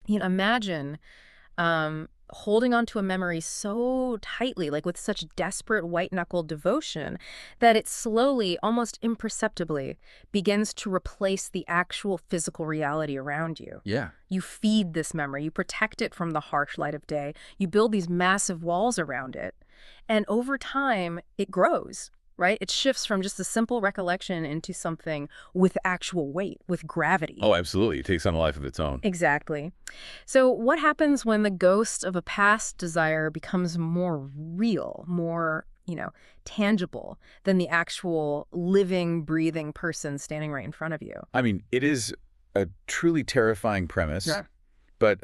Imagine holding on to a memory so tightly, like with such desperate white-knuckled devotion, that it slowly, almost imperceptibly, begins to replace the actual physical reality around you. Yeah. You feed this memory, you protect it from the harsh light of day, you build these massive walls around it, and over time, it grows. Right? It shifts from just a simple recollection into something with actual weight, with gravity. Oh, absolutely. It takes on a life of its own. Exactly. So what happens when the ghost of a past desire becomes more real, more, tangible than the actual living, breathing person standing right in front of you? I mean, it is a truly terrifying premise. Yeah. But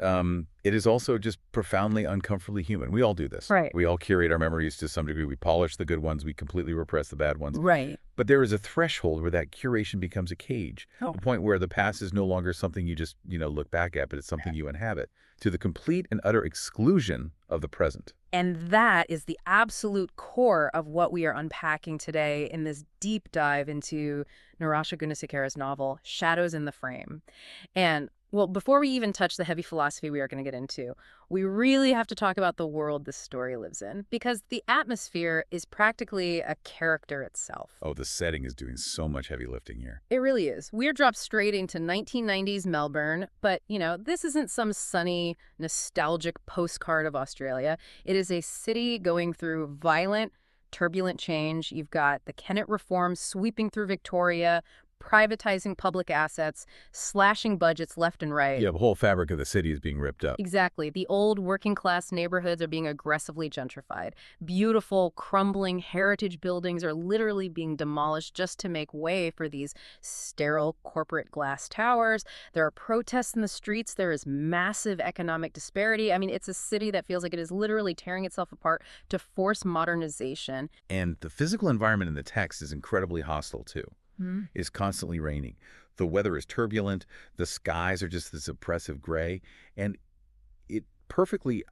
it is also just profoundly uncomfortably human. We all do this. Right. We all curate our memories to some degree. We polish the good ones. We completely repress the bad ones. Right. But there is a threshold where that curation becomes a cage, Oh. a point where the past is no longer something you just, look back at, but it's something you inhabit, to the complete and utter exclusion of the present. And that is the absolute core of what we are unpacking today in this deep dive into Nirasha Gunasekera's novel, Shadows in the Frame. And well, before we even touch the heavy philosophy we are going to get into, we really have to talk about the world this story lives in, because the atmosphere is practically a character itself. Oh, the setting is doing so much heavy lifting here. It really is. We're dropped straight into 1990s Melbourne, but, this isn't some sunny, nostalgic postcard of Australia. It is a city going through violent, turbulent change. You've got the Kennett reforms sweeping through Victoria, privatizing public assets, slashing budgets left and right. Yeah, the whole fabric of the city is being ripped up. Exactly. The old working-class neighborhoods are being aggressively gentrified. Beautiful, crumbling heritage buildings are literally being demolished just to make way for these sterile corporate glass towers. There are protests in the streets. There is massive economic disparity. I mean, it's a city that feels like it is literally tearing itself apart to force modernization. And the physical environment in the text is incredibly hostile, too. It's constantly raining. The weather is turbulent. The skies are just this oppressive gray. And it perfectly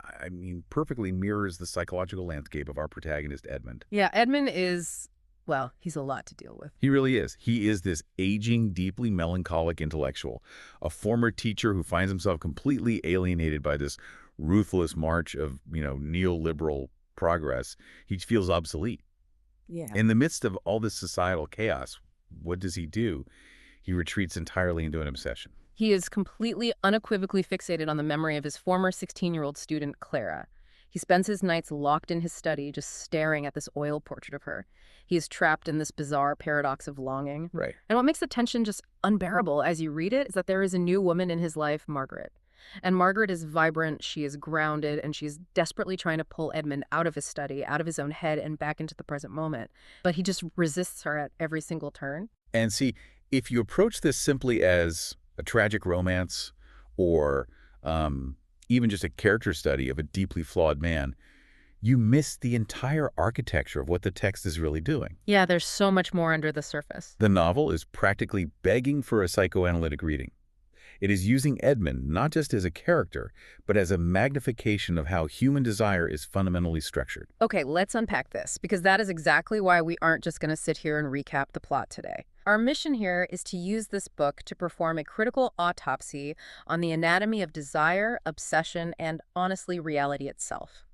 mirrors the psychological landscape of our protagonist, Edmund. Yeah, Edmund is, well, he's a lot to deal with. He really is. He is this aging, deeply melancholic intellectual, a former teacher who finds himself completely alienated by this ruthless march of, neoliberal progress. He feels obsolete. Yeah. In the midst of all this societal chaos, what does he do? He retreats entirely into an obsession. He is completely, unequivocally fixated on the memory of his former 16-year-old student, Clara. He spends his nights locked in his study, just staring at this oil portrait of her. He is trapped in this bizarre paradox of longing. Right. And what makes the tension just unbearable as you read it is that there is a new woman in his life, Margaret. And Margaret is vibrant, she is grounded, and she's desperately trying to pull Edmund out of his study, out of his own head, and back into the present moment. But he just resists her at every single turn. And see, if you approach this simply as a tragic romance or even just a character study of a deeply flawed man, you miss the entire architecture of what the text is really doing. Yeah, there's so much more under the surface. The novel is practically begging for a psychoanalytic reading. It is using Edmund not just as a character, but as a magnification of how human desire is fundamentally structured. Okay, let's unpack this, because that is exactly why we aren't just going to sit here and recap the plot today. Our mission here is to use this book to perform a critical autopsy on the anatomy of desire, obsession, and, honestly, reality itself.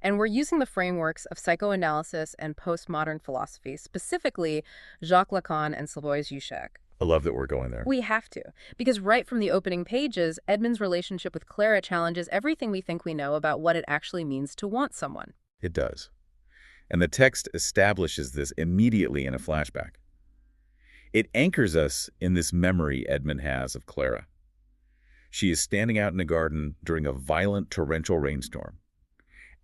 And we're using the frameworks of psychoanalysis and postmodern philosophy, specifically Jacques Lacan and Slavoj Žižek. I love that we're going there. We have to, because right from the opening pages, Edmund's relationship with Clara challenges everything we think we know about what it actually means to want someone. It does. And the text establishes this immediately in a flashback. It anchors us in this memory Edmund has of Clara. She is standing out in a garden during a violent torrential rainstorm,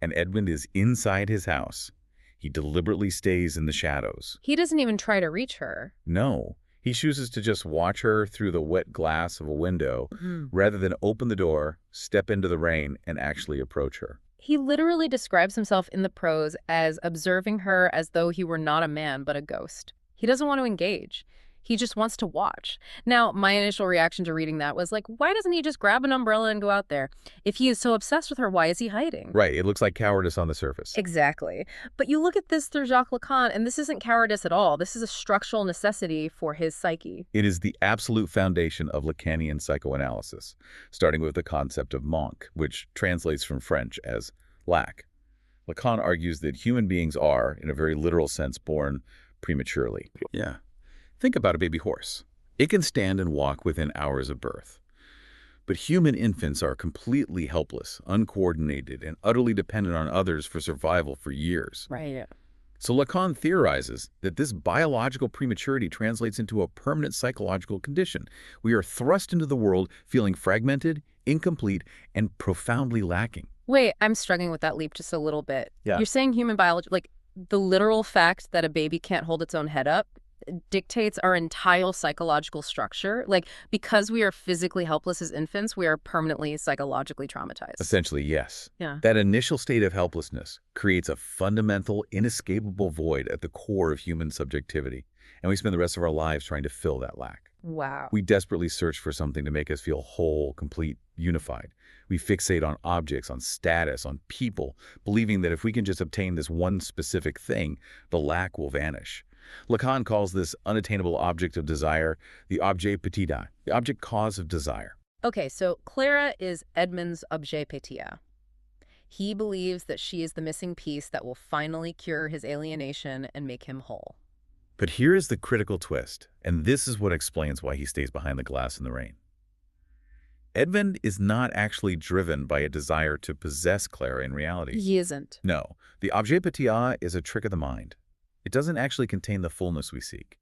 and Edmund is inside his house. He deliberately stays in the shadows. He doesn't even try to reach her. No. He chooses to just watch her through the wet glass of a window rather than open the door, step into the rain, and actually approach her. He literally describes himself in the prose as observing her as though he were not a man but a ghost. He doesn't want to engage. He just wants to watch. Now, my initial reaction to reading that was like, why doesn't he just grab an umbrella and go out there? If he is so obsessed with her, why is he hiding? Right, it looks like cowardice on the surface. Exactly. But you look at this through Jacques Lacan, and this isn't cowardice at all. This is a structural necessity for his psyche. It is the absolute foundation of Lacanian psychoanalysis, starting with the concept of manque, which translates from French as lack. Lacan argues that human beings are, in a very literal sense, born prematurely. Yeah. Think about a baby horse. It can stand and walk within hours of birth. But human infants are completely helpless, uncoordinated, and utterly dependent on others for survival for years. Right. So Lacan theorizes that this biological prematurity translates into a permanent psychological condition. We are thrust into the world feeling fragmented, incomplete, and profoundly lacking. Wait, I'm struggling with that leap just a little bit. Yeah. You're saying human biology, like the literal fact that a baby can't hold its own head up dictates our entire psychological structure. Like, because we are physically helpless as infants, we are permanently psychologically traumatized. Essentially, yes. Yeah. That initial state of helplessness creates a fundamental, inescapable void at the core of human subjectivity, and we spend the rest of our lives trying to fill that lack. Wow. We desperately search for something to make us feel whole, complete, unified. We fixate on objects, on status, on people, believing that if we can just obtain this one specific thing, the lack will vanish. Lacan calls this unattainable object of desire the objet petit, the object cause of desire. Okay, so Clara is Edmund's objet petit. He believes that she is the missing piece that will finally cure his alienation and make him whole. But here is the critical twist, and this is what explains why he stays behind the glass in the rain. Edmund is not actually driven by a desire to possess Clara in reality. He isn't. No, the objet petit is a trick of the mind. It doesn't actually contain the fullness we seek.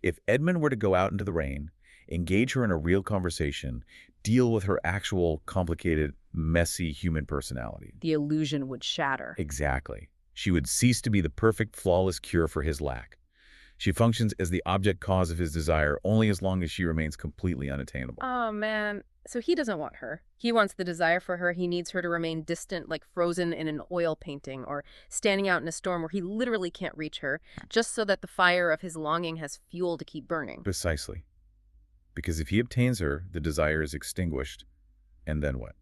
If Edmund were to go out into the rain, engage her in a real conversation, deal with her actual, complicated, messy human personality. The illusion would shatter. Exactly. She would cease to be the perfect, flawless cure for his lack. She functions as the object cause of his desire only as long as she remains completely unattainable. Oh, man. So he doesn't want her. He wants the desire for her. He needs her to remain distant, like frozen in an oil painting, or standing out in a storm where he literally can't reach her, just so that the fire of his longing has fuel to keep burning. Precisely. Because if he obtains her, the desire is extinguished. And then what?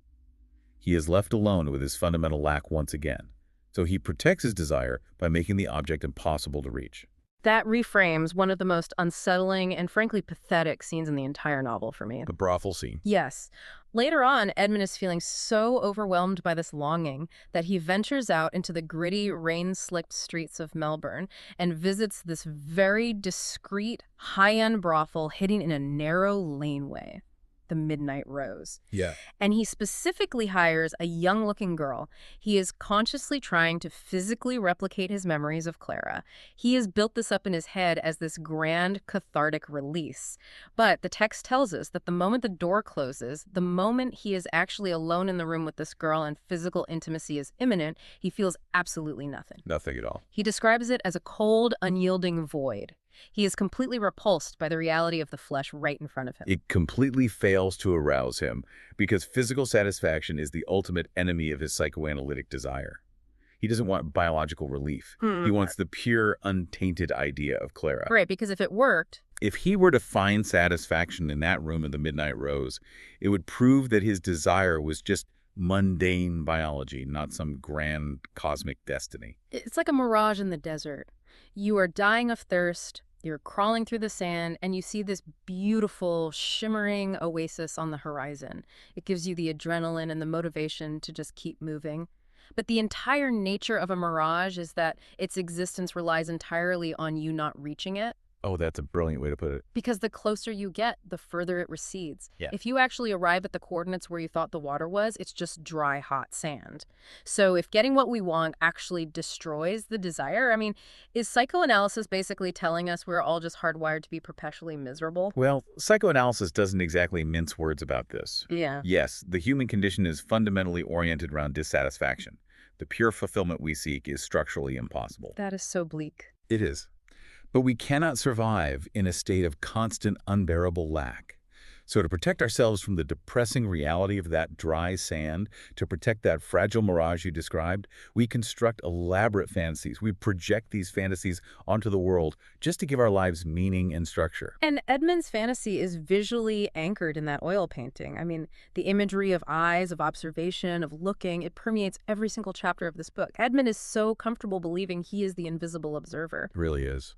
He is left alone with his fundamental lack once again. So he protects his desire by making the object impossible to reach. That reframes one of the most unsettling and frankly pathetic scenes in the entire novel for me. The brothel scene. Yes. Later on, Edmund is feeling so overwhelmed by this longing that he ventures out into the gritty, rain-slicked streets of Melbourne and visits this very discreet, high-end brothel hidden in a narrow laneway, the Midnight Rose. Yeah. And he specifically hires a young-looking girl. He is consciously trying to physically replicate his memories of Clara. He has built this up in his head as this grand cathartic release. But the text tells us that the moment the door closes, the moment he is actually alone in the room with this girl and physical intimacy is imminent, he feels absolutely nothing. Nothing at all. He describes it as a cold, unyielding void. He is completely repulsed by the reality of the flesh right in front of him. It completely fails to arouse him because physical satisfaction is the ultimate enemy of his psychoanalytic desire. He doesn't want biological relief. He wants the pure, untainted idea of Clara. Right, because if it worked... If he were to find satisfaction in that room in the Midnight Rose, it would prove that his desire was just mundane biology, not some grand cosmic destiny. It's like a mirage in the desert. You are dying of thirst, you're crawling through the sand, and you see this beautiful, shimmering oasis on the horizon. It gives you the adrenaline and the motivation to just keep moving. But the entire nature of a mirage is that its existence relies entirely on you not reaching it. Oh, that's a brilliant way to put it. Because the closer you get, the further it recedes. Yeah. If you actually arrive at the coordinates where you thought the water was, it's just dry, hot sand. So if getting what we want actually destroys the desire, I mean, is psychoanalysis basically telling us we're all just hardwired to be perpetually miserable? Well, psychoanalysis doesn't exactly mince words about this. Yeah. Yes, the human condition is fundamentally oriented around dissatisfaction. The pure fulfillment we seek is structurally impossible. That is so bleak. It is. But we cannot survive in a state of constant, unbearable lack. So to protect ourselves from the depressing reality of that dry sand, to protect that fragile mirage you described, we construct elaborate fantasies. We project these fantasies onto the world just to give our lives meaning and structure. And Edmund's fantasy is visually anchored in that oil painting. I mean, the imagery of eyes, of observation, of looking, it permeates every single chapter of this book. Edmund is so comfortable believing he is the invisible observer. It really is.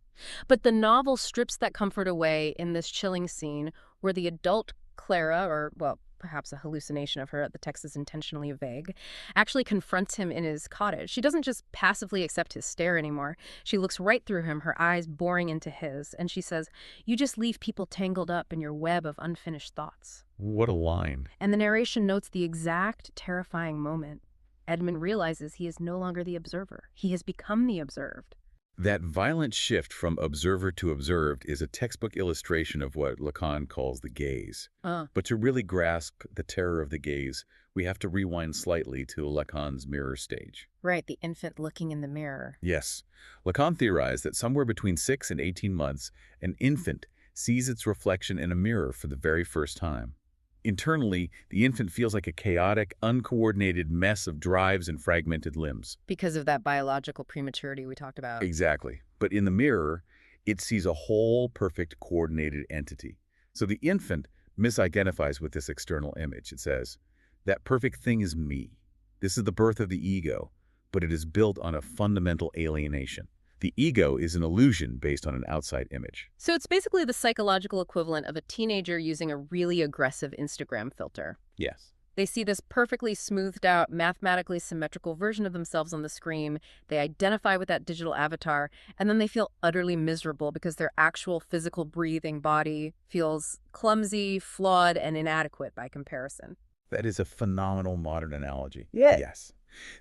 But the novel strips that comfort away in this chilling scene where the adult Clara, or, well, perhaps a hallucination of her, the text is intentionally vague, actually confronts him in his cottage. She doesn't just passively accept his stare anymore. She looks right through him, her eyes boring into his, and she says, "You just leave people tangled up in your web of unfinished thoughts." What a line. And the narration notes the exact terrifying moment. Edmund realizes he is no longer the observer. He has become the observed. That violent shift from observer to observed is a textbook illustration of what Lacan calls the gaze. But to really grasp the terror of the gaze, we have to rewind slightly to Lacan's mirror stage. Right, the infant looking in the mirror. Yes, Lacan theorized that somewhere between 6 and 18 months, an infant sees its reflection in a mirror for the very first time. Internally, the infant feels like a chaotic, uncoordinated mess of drives and fragmented limbs. Because of that biological prematurity we talked about. Exactly. But in the mirror, it sees a whole, perfect, coordinated entity. So the infant misidentifies with this external image. It says, that perfect thing is me. This is the birth of the ego, but it is built on a fundamental alienation. The ego is an illusion based on an outside image. So it's basically the psychological equivalent of a teenager using a really aggressive Instagram filter. Yes. They see this perfectly smoothed out, mathematically symmetrical version of themselves on the screen. They identify with that digital avatar, and then they feel utterly miserable because their actual physical breathing body feels clumsy, flawed, and inadequate by comparison. That is a phenomenal modern analogy. Yeah. Yes.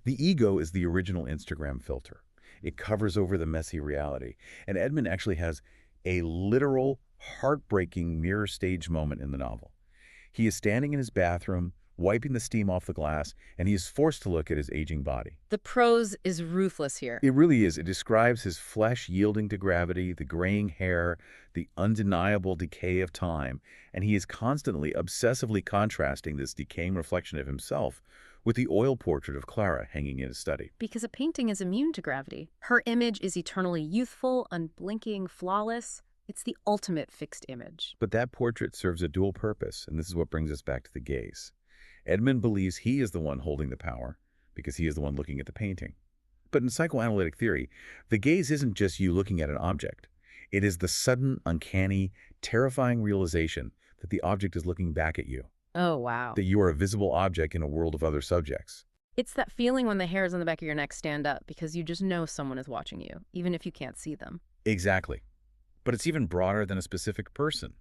The ego is the original Instagram filter. It covers over the messy reality. And Edmund actually has a literal, heartbreaking mirror stage moment in the novel. He is standing in his bathroom, wiping the steam off the glass, and he is forced to look at his aging body. The prose is ruthless here. It really is. It describes his flesh yielding to gravity, the graying hair, the undeniable decay of time, and he is constantly, obsessively contrasting this decaying reflection of himself with the oil portrait of Clara hanging in his study. Because a painting is immune to gravity. Her image is eternally youthful, unblinking, flawless. It's the ultimate fixed image. But that portrait serves a dual purpose, and this is what brings us back to the gaze. Edmund believes he is the one holding the power because he is the one looking at the painting. But in psychoanalytic theory, the gaze isn't just you looking at an object. It is the sudden, uncanny, terrifying realization that the object is looking back at you. Oh, wow. That you are a visible object in a world of other subjects. It's that feeling when the hairs on the back of your neck stand up because you just know someone is watching you, even if you can't see them. Exactly. But it's even broader than a specific person.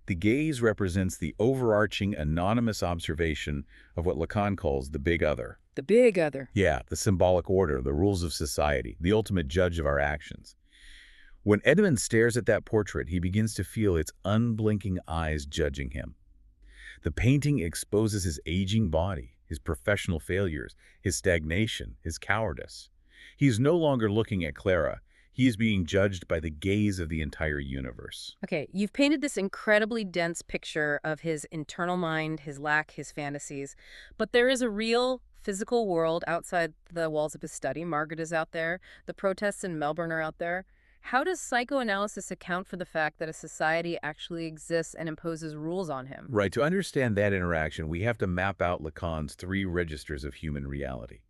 The gaze represents the overarching, anonymous observation of what Lacan calls the big other. The big other. Yeah, the symbolic order, the rules of society, the ultimate judge of our actions. When Edmund stares at that portrait, he begins to feel its unblinking eyes judging him. The painting exposes his aging body, his professional failures, his stagnation, his cowardice. He is no longer looking at Clara. He is being judged by the gaze of the entire universe. Okay, you've painted this incredibly dense picture of his internal mind, his lack, his fantasies. But there is a real physical world outside the walls of his study. Margaret is out there. The protests in Melbourne are out there. How does psychoanalysis account for the fact that a society actually exists and imposes rules on him? Right, to understand that interaction, we have to map out Lacan's 3 registers of human reality: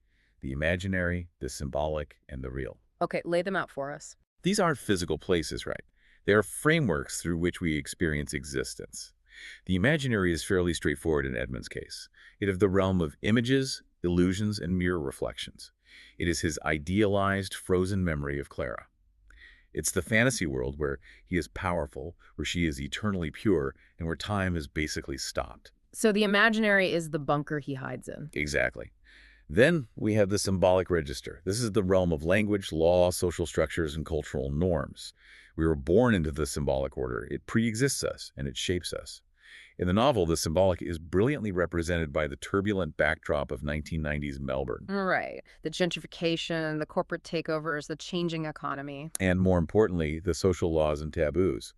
the imaginary, the symbolic, and the real. Okay, lay them out for us. These aren't physical places, right? They are frameworks through which we experience existence. The imaginary is fairly straightforward in Edmund's case. It is the realm of images, illusions, and mirror reflections. It is his idealized, frozen memory of Clara. It's the fantasy world where he is powerful, where she is eternally pure, and where time has basically stopped. So the imaginary is the bunker he hides in. Exactly. Then we have the symbolic register. This is the realm of language, law, social structures, and cultural norms. We were born into the symbolic order. It pre-exists us, and it shapes us. In the novel, the symbolic is brilliantly represented by the turbulent backdrop of 1990s Melbourne. Right. The gentrification, the corporate takeovers, the changing economy. And more importantly, the social laws and taboos.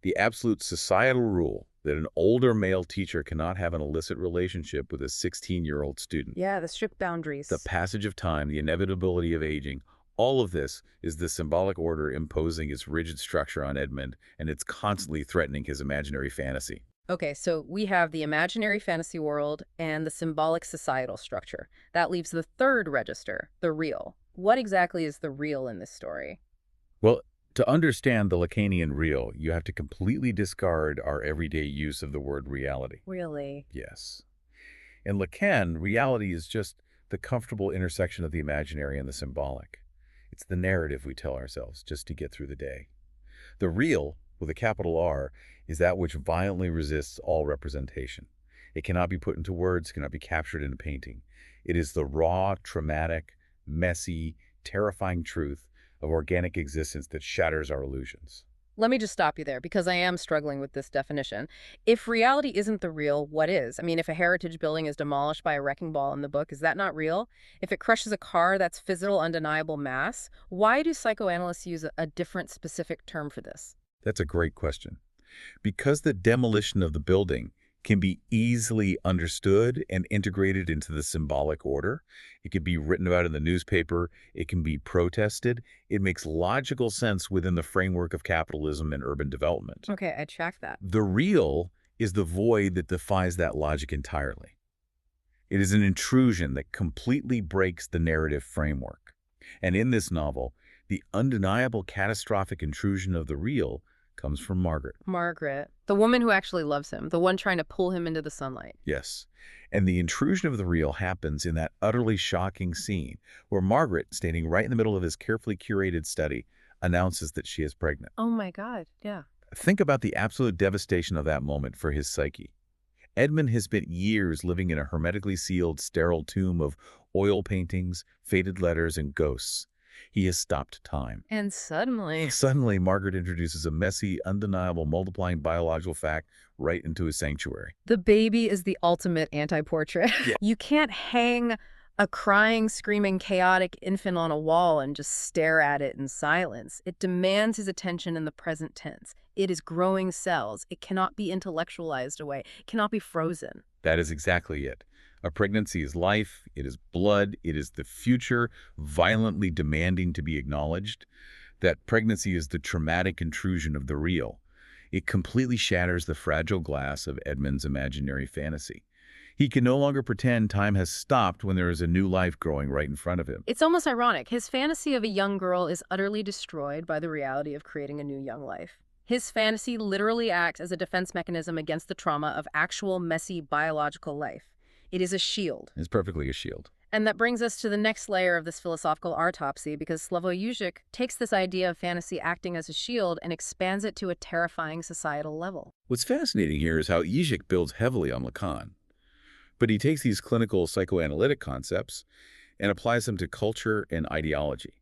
The absolute societal rule that an older male teacher cannot have an illicit relationship with a 16-year-old student. Yeah, the strict The boundaries. passage of time, the inevitability of aging, all of this is the symbolic order imposing its rigid structure on Edmund, and it's constantly threatening his imaginary fantasy. Okay, so we have the imaginary fantasy world and the symbolic societal structure. That leaves the third register, the real. What exactly is the real in this story? Well, to understand the Lacanian real, you have to completely discard our everyday use of the word reality. Really? Yes. In Lacan, reality is just the comfortable intersection of the imaginary and the symbolic. It's the narrative we tell ourselves just to get through the day. The real, with a capital R, is that which violently resists all representation. It cannot be put into words, cannot be captured in a painting. It is the raw, traumatic, messy, terrifying truth of organic existence that shatters our illusions. Let me just stop you there because I am struggling with this definition. If reality isn't the real, what is? I mean, if a heritage building is demolished by a wrecking ball in the book, is that not real? If it crushes a car, that's physical, undeniable mass. Why do psychoanalysts use a different specific term for this? That's a great question. Because the demolition of the building can be easily understood and integrated into the symbolic order. It can be written about in the newspaper. It can be protested. It makes logical sense within the framework of capitalism and urban development. Okay, I track that. The real is the void that defies that logic entirely. It is an intrusion that completely breaks the narrative framework. And in this novel, the undeniable catastrophic intrusion of the real comes from Margaret. Margaret, the woman who actually loves him, the one trying to pull him into the sunlight. Yes. And the intrusion of the real happens in that utterly shocking scene where Margaret, standing right in the middle of his carefully curated study, announces that she is pregnant. Oh my God, yeah. Think about the absolute devastation of that moment for his psyche. Edmund has spent years living in a hermetically sealed, sterile tomb of oil paintings, faded letters, and ghosts. He has stopped time. And Suddenly, Margaret introduces a messy, undeniable, multiplying biological fact right into his sanctuary. the baby is the ultimate anti-portrait. Yeah. You can't hang a crying, screaming, chaotic infant on a wall and just stare at it in silence. It demands his attention in the present tense. It is growing cells. It cannot be intellectualized away. It cannot be frozen. That is exactly it. A pregnancy is life, it is blood, it is the future, violently demanding to be acknowledged. That pregnancy is the traumatic intrusion of the real. It completely shatters the fragile glass of Edmund's imaginary fantasy. He can no longer pretend time has stopped when there is a new life growing right in front of him. It's almost ironic. His fantasy of a young girl is utterly destroyed by the reality of creating a new young life. His fantasy literally acts as a defense mechanism against the trauma of actual messy biological life. It is a shield. It's perfectly a shield. And that brings us to the next layer of this philosophical autopsy, because Slavoj Žižek takes this idea of fantasy acting as a shield and expands it to a terrifying societal level. What's fascinating here is how Žižek builds heavily on Lacan. But he takes these clinical psychoanalytic concepts and applies them to culture and ideology.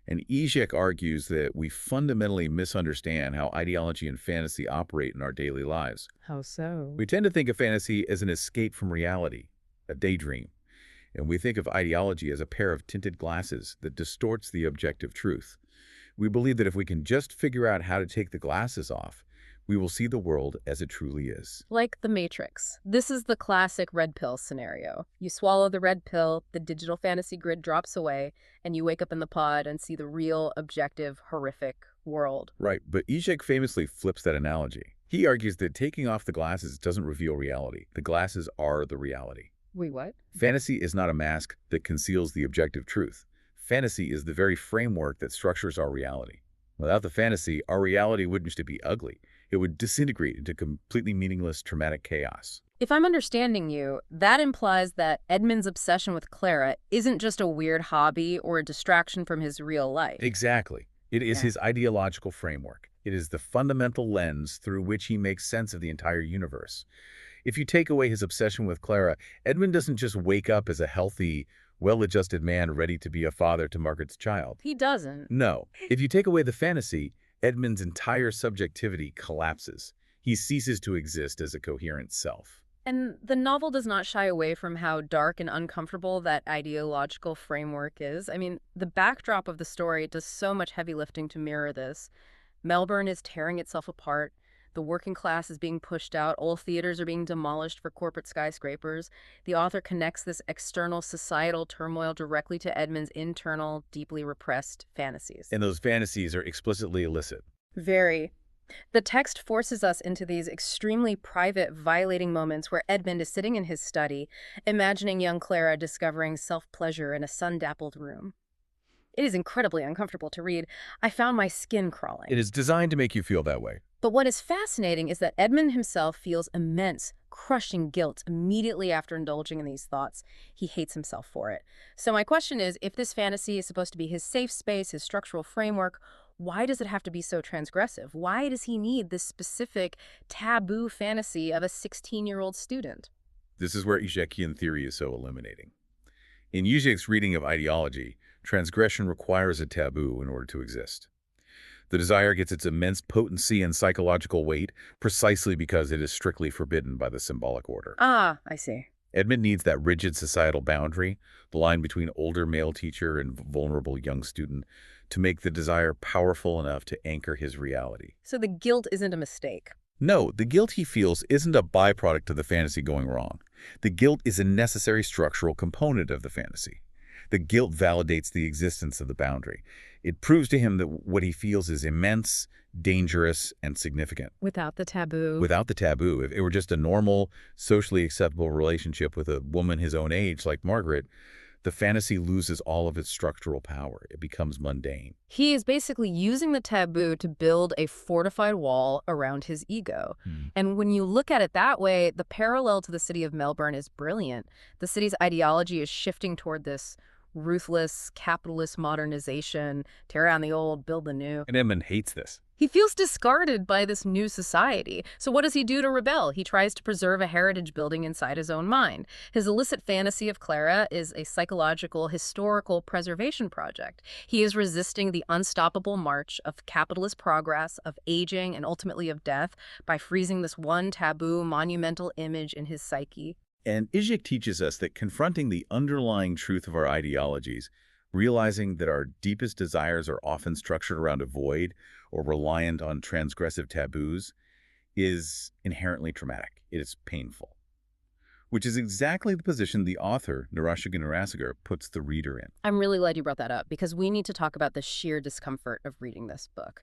And Žižek argues that we fundamentally misunderstand how ideology and fantasy operate in our daily lives. How so? We tend to think of fantasy as an escape from reality, a daydream. And we think of ideology as a pair of tinted glasses that distorts the objective truth. We believe that if we can just figure out how to take the glasses off, we will see the world as it truly is. Like the Matrix. This is the classic red pill scenario. You swallow the red pill, the digital fantasy grid drops away, and you wake up in the pod and see the real, objective, horrific world. Right, but Žižek famously flips that analogy. He argues that taking off the glasses doesn't reveal reality. The glasses are the reality. Wait, what? Fantasy is not a mask that conceals the objective truth. Fantasy is the very framework that structures our reality. Without the fantasy, our reality wouldn't just be ugly. It would disintegrate into completely meaningless, traumatic chaos. If I'm understanding you, that implies that Edmund's obsession with Clara isn't just a weird hobby or a distraction from his real life. Exactly. It is his ideological framework. It is the fundamental lens through which he makes sense of the entire universe. If you take away his obsession with Clara, Edmund doesn't just wake up as a healthy, well-adjusted man ready to be a father to Margaret's child. He doesn't. No. If you take away the fantasy, Edmund's entire subjectivity collapses. He ceases to exist as a coherent self. And the novel does not shy away from how dark and uncomfortable that ideological framework is. I mean, the backdrop of the story does so much heavy lifting to mirror this. Melbourne is tearing itself apart. The working class is being pushed out. Old theaters are being demolished for corporate skyscrapers. The author connects this external societal turmoil directly to Edmund's internal, deeply repressed fantasies. And those fantasies are explicitly illicit. Very. The text forces us into these extremely private, violating moments where Edmund is sitting in his study, imagining young Clara discovering self-pleasure in a sun-dappled room. It is incredibly uncomfortable to read. I found my skin crawling. It is designed to make you feel that way. But what is fascinating is that Edmund himself feels immense, crushing guilt immediately after indulging in these thoughts. He hates himself for it. So my question is, if this fantasy is supposed to be his safe space, his structural framework, why does it have to be so transgressive? Why does he need this specific taboo fantasy of a 16-year-old student? This is where Žižekian theory is so illuminating. In Žižek's reading of ideology, transgression requires a taboo in order to exist. The desire gets its immense potency and psychological weight precisely because it is strictly forbidden by the symbolic order. Ah, I see. Edmund needs that rigid societal boundary, the line between older male teacher and vulnerable young student, to make the desire powerful enough to anchor his reality. So the guilt isn't a mistake. No, the guilt he feels isn't a byproduct of the fantasy going wrong. The guilt is a necessary structural component of the fantasy. The guilt validates the existence of the boundary. It proves to him that what he feels is immense, dangerous, and significant. Without the taboo. Without the taboo, if it were just a normal, socially acceptable relationship with a woman his own age like Margaret, the fantasy loses all of its structural power. It becomes mundane. He is basically using the taboo to build a fortified wall around his ego. And when you look at it that way, the parallel to the city of Melbourne is brilliant. The city's ideology is shifting toward this ruthless, capitalist modernization, tear down the old, build the new. And Edmund hates this. He feels discarded by this new society. So what does he do to rebel? He tries to preserve a heritage building inside his own mind. His illicit fantasy of Clara is a psychological, historical preservation project. He is resisting the unstoppable march of capitalist progress, of aging, and ultimately of death by freezing this one taboo, monumental image in his psyche. And Žižek teaches us that confronting the underlying truth of our ideologies, realizing that our deepest desires are often structured around a void or reliant on transgressive taboos, is inherently traumatic. It is painful. Which is exactly the position the author, Nirasha Gunasekera, puts the reader in. I'm really glad you brought that up, because we need to talk about the sheer discomfort of reading this book.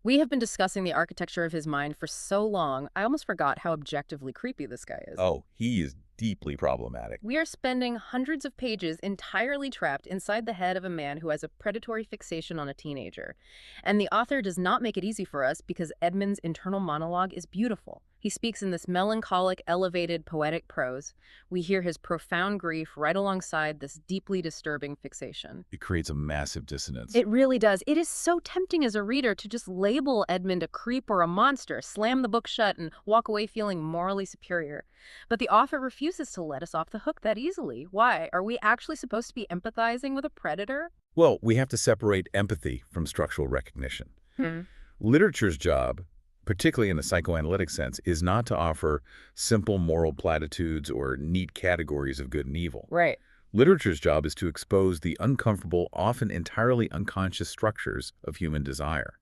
We have been discussing the architecture of his mind for so long, I almost forgot how objectively creepy this guy is. Oh, he is deeply problematic. We are spending hundreds of pages entirely trapped inside the head of a man who has a predatory fixation on a teenager. And the author does not make it easy for us because Edmund's internal monologue is beautiful. He speaks in this melancholic, elevated, poetic prose. We hear his profound grief right alongside this deeply disturbing fixation. It creates a massive dissonance. It really does. It is so tempting as a reader to just label Edmund a creep or a monster, slam the book shut, and walk away feeling morally superior. But the author refuses to let us off the hook that easily. Why? Are we actually supposed to be empathizing with a predator? Well, we have to separate empathy from structural recognition. Literature's job, particularly in the psychoanalytic sense, is not to offer simple moral platitudes or neat categories of good and evil. Right. Literature's job is to expose the uncomfortable, often entirely unconscious structures of human desire.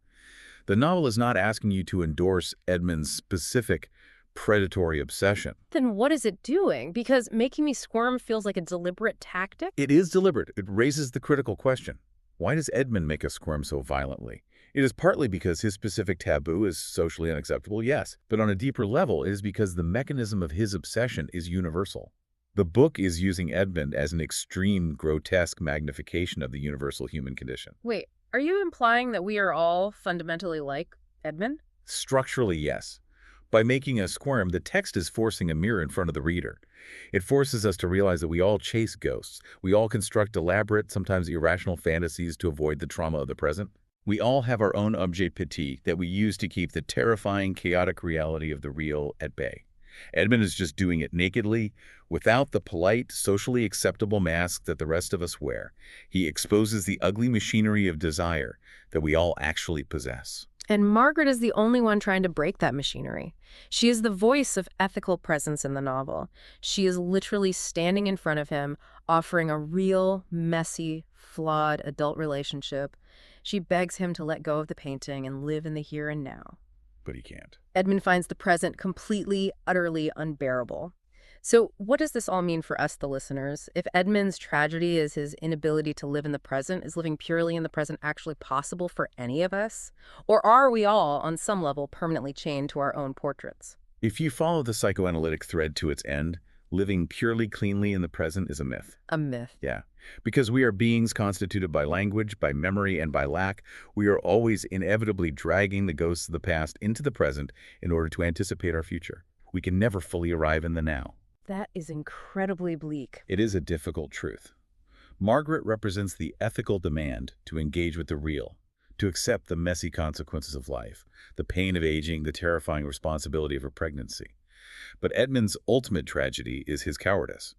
The novel is not asking you to endorse Edmund's specific predatory obsession. Then what is it doing? Because making me squirm feels like a deliberate tactic? It is deliberate. It raises the critical question. Why does Edmund make us squirm so violently? It is partly because his specific taboo is socially unacceptable, yes, but on a deeper level, it is because the mechanism of his obsession is universal. The book is using Edmund as an extreme, grotesque magnification of the universal human condition. Wait, are you implying that we are all fundamentally like Edmund? Structurally, yes. By making us squirm, the text is forcing a mirror in front of the reader. It forces us to realize that we all chase ghosts. We all construct elaborate, sometimes irrational fantasies to avoid the trauma of the present. We all have our own objet petit that we use to keep the terrifying, chaotic reality of the real at bay. Edmund is just doing it nakedly, without the polite, socially acceptable mask that the rest of us wear. He exposes the ugly machinery of desire that we all actually possess. And Margaret is the only one trying to break that machinery. She is the voice of ethical presence in the novel. She is literally standing in front of him, offering a real, messy, flawed adult relationship. She begs him to let go of the painting and live in the here and now. But he can't. Edmund finds the present completely, utterly unbearable. So what does this all mean for us, the listeners? If Edmund's tragedy is his inability to live in the present, is living purely in the present actually possible for any of us? Or are we all, on some level, permanently chained to our own portraits? If you follow the psychoanalytic thread to its end, living purely cleanly in the present is a myth. A myth. Yeah. Because we are beings constituted by language, by memory, and by lack, we are always inevitably dragging the ghosts of the past into the present in order to anticipate our future. We can never fully arrive in the now. That is incredibly bleak. It is a difficult truth. Margaret represents the ethical demand to engage with the real, to accept the messy consequences of life, the pain of aging, the terrifying responsibility of her pregnancy. But Edmund's ultimate tragedy is his cowardice.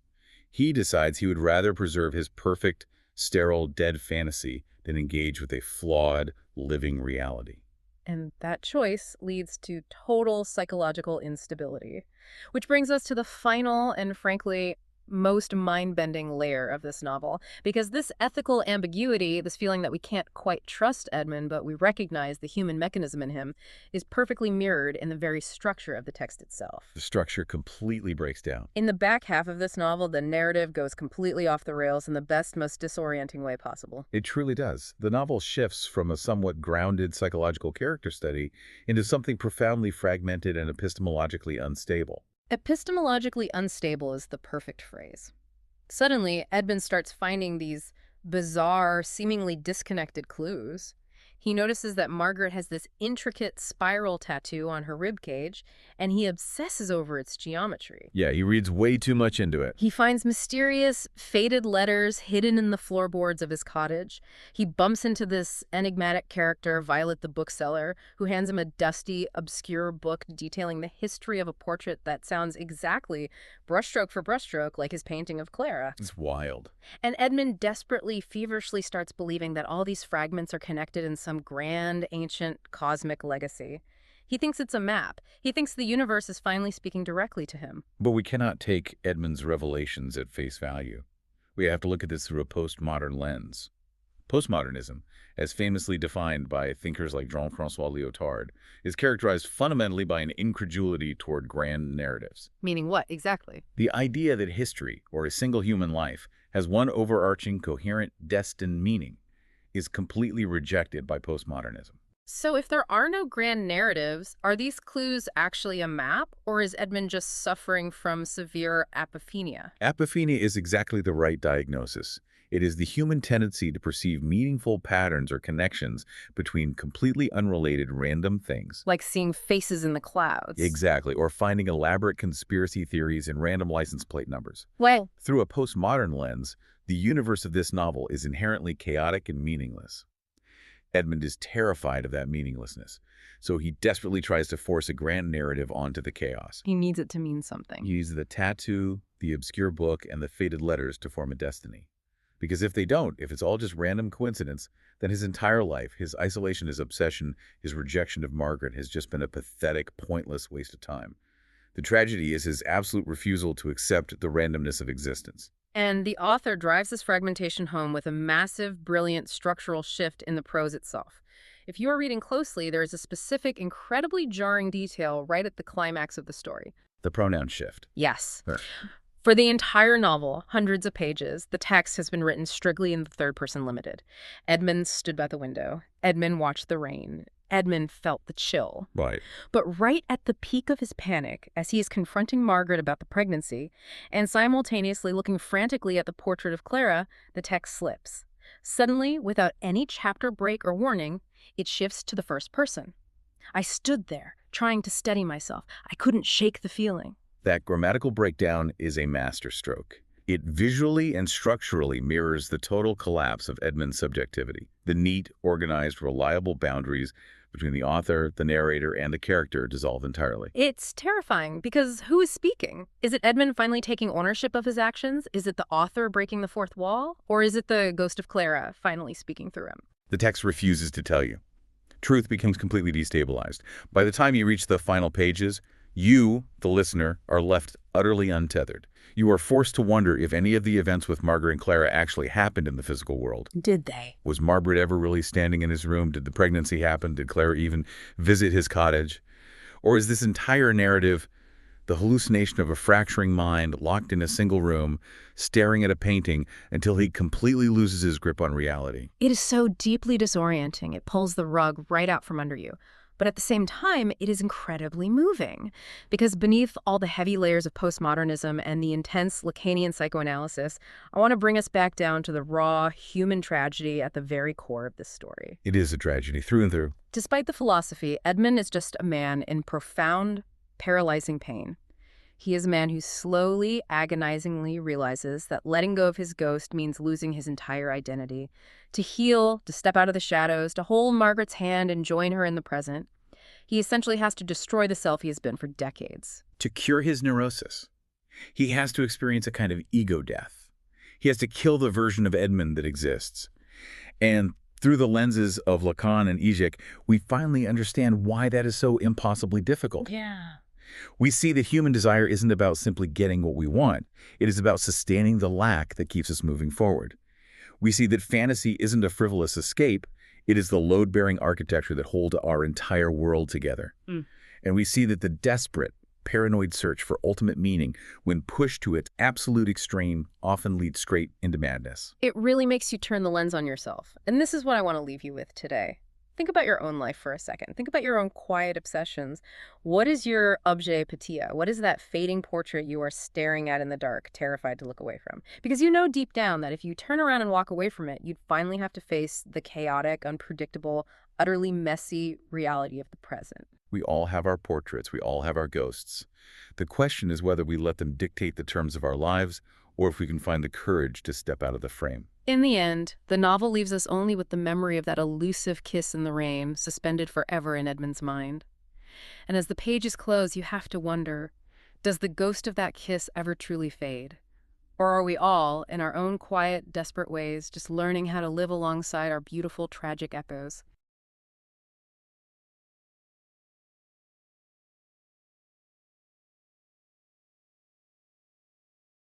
He decides he would rather preserve his perfect, sterile, dead fantasy than engage with a flawed, living reality. And that choice leads to total psychological instability. Which brings us to the final and, frankly, most mind-bending layer of this novel. Because this ethical ambiguity, this feeling that we can't quite trust Edmund, but we recognize the human mechanism in him, is perfectly mirrored in the very structure of the text itself. The structure completely breaks down. In the back half of this novel, the narrative goes completely off the rails in the best, most disorienting way possible. It truly does. The novel shifts from a somewhat grounded psychological character study into something profoundly fragmented and epistemologically unstable. Epistemologically unstable is the perfect phrase. Suddenly, Edmund starts finding these bizarre, seemingly disconnected clues. He notices that Margaret has this intricate spiral tattoo on her ribcage, and he obsesses over its geometry. Yeah, he reads way too much into it. He finds mysterious, faded letters hidden in the floorboards of his cottage. He bumps into this enigmatic character, Violet the bookseller, who hands him a dusty, obscure book detailing the history of a portrait that sounds exactly, brushstroke for brushstroke, like his painting of Clara. It's wild. And Edmund desperately, feverishly starts believing that all these fragments are connected in some grand, ancient, cosmic legacy. He thinks it's a map. He thinks the universe is finally speaking directly to him. But we cannot take Edmund's revelations at face value. We have to look at this through a postmodern lens. Postmodernism, as famously defined by thinkers like Jean-François Lyotard, is characterized fundamentally by an incredulity toward grand narratives. Meaning what, exactly? The idea that history, or a single human life, has one overarching, coherent, destined meaning is completely rejected by postmodernism. So if there are no grand narratives, are these clues actually a map, or is Edmund just suffering from severe apophenia? Apophenia is exactly the right diagnosis. It is the human tendency to perceive meaningful patterns or connections between completely unrelated random things. Like seeing faces in the clouds. Exactly, or finding elaborate conspiracy theories in random license plate numbers. Well, Through a postmodern lens, the universe of this novel is inherently chaotic and meaningless. Edmund is terrified of that meaninglessness, so he desperately tries to force a grand narrative onto the chaos. he needs it to mean something. He uses the tattoo, the obscure book, and the faded letters to form a destiny. Because if they don't, if it's all just random coincidence, then his entire life, his isolation, his obsession, his rejection of Margaret has just been a pathetic, pointless waste of time. The tragedy is his absolute refusal to accept the randomness of existence. And the author drives this fragmentation home with a massive, brilliant structural shift in the prose itself. If you are reading closely, there is a specific, incredibly jarring detail right at the climax of the story. The pronoun shift. Yes. Sure. For the entire novel, hundreds of pages, the text has been written strictly in the third person limited. Edmund stood by the window. Edmund watched the rain. Edmund felt the chill. Right. But right at the peak of his panic, as he is confronting Margaret about the pregnancy, and simultaneously looking frantically at the portrait of Clara, the text slips. Suddenly, without any chapter break or warning, it shifts to the first person. I stood there, trying to steady myself. I couldn't shake the feeling. That grammatical breakdown is a masterstroke. It visually and structurally mirrors the total collapse of Edmund's subjectivity. The neat, organized, reliable boundaries between the author, the narrator, and the character dissolve entirely. It's terrifying, because who is speaking? Is it Edmund finally taking ownership of his actions? Is it the author breaking the fourth wall? Or is it the ghost of Clara finally speaking through him? The text refuses to tell you. Truth becomes completely destabilized. By the time you reach the final pages, you, the listener, are left utterly untethered. You are forced to wonder if any of the events with Margaret and Clara actually happened in the physical world. Did they? Was Margaret ever really standing in his room? Did the pregnancy happen? Did Clara even visit his cottage? Or is this entire narrative the hallucination of a fracturing mind locked in a single room, staring at a painting until he completely loses his grip on reality? It is so deeply disorienting. It pulls the rug right out from under you. But at the same time, it is incredibly moving. Because beneath all the heavy layers of postmodernism and the intense Lacanian psychoanalysis, I want to bring us back down to the raw human tragedy at the very core of this story. It is a tragedy through and through. Despite the philosophy, Edmund is just a man in profound, paralyzing pain. He is a man who slowly, agonizingly realizes that letting go of his ghost means losing his entire identity. To heal, to step out of the shadows, to hold Margaret's hand and join her in the present, he essentially has to destroy the self he has been for decades. To cure his neurosis, he has to experience a kind of ego death. He has to kill the version of Edmund that exists. And through the lenses of Lacan and Žižek, we finally understand why that is so impossibly difficult. Yeah. We see that human desire isn't about simply getting what we want. It is about sustaining the lack that keeps us moving forward. We see that fantasy isn't a frivolous escape. It is the load-bearing architecture that holds our entire world together. And we see that the desperate, paranoid search for ultimate meaning, when pushed to its absolute extreme, often leads straight into madness. It really makes you turn the lens on yourself. And this is what I want to leave you with today. Think about your own life for a second. Think about your own quiet obsessions. What is your objet petit? What is that fading portrait you are staring at in the dark, terrified to look away from? Because you know deep down that if you turn around and walk away from it, you'd finally have to face the chaotic, unpredictable, utterly messy reality of the present. We all have our portraits. We all have our ghosts. The question is whether we let them dictate the terms of our lives or if we can find the courage to step out of the frame. In the end, the novel leaves us only with the memory of that elusive kiss in the rain, suspended forever in Edmund's mind. And as the pages close, you have to wonder, does the ghost of that kiss ever truly fade? Or are we all, in our own quiet, desperate ways, just learning how to live alongside our beautiful, tragic echoes?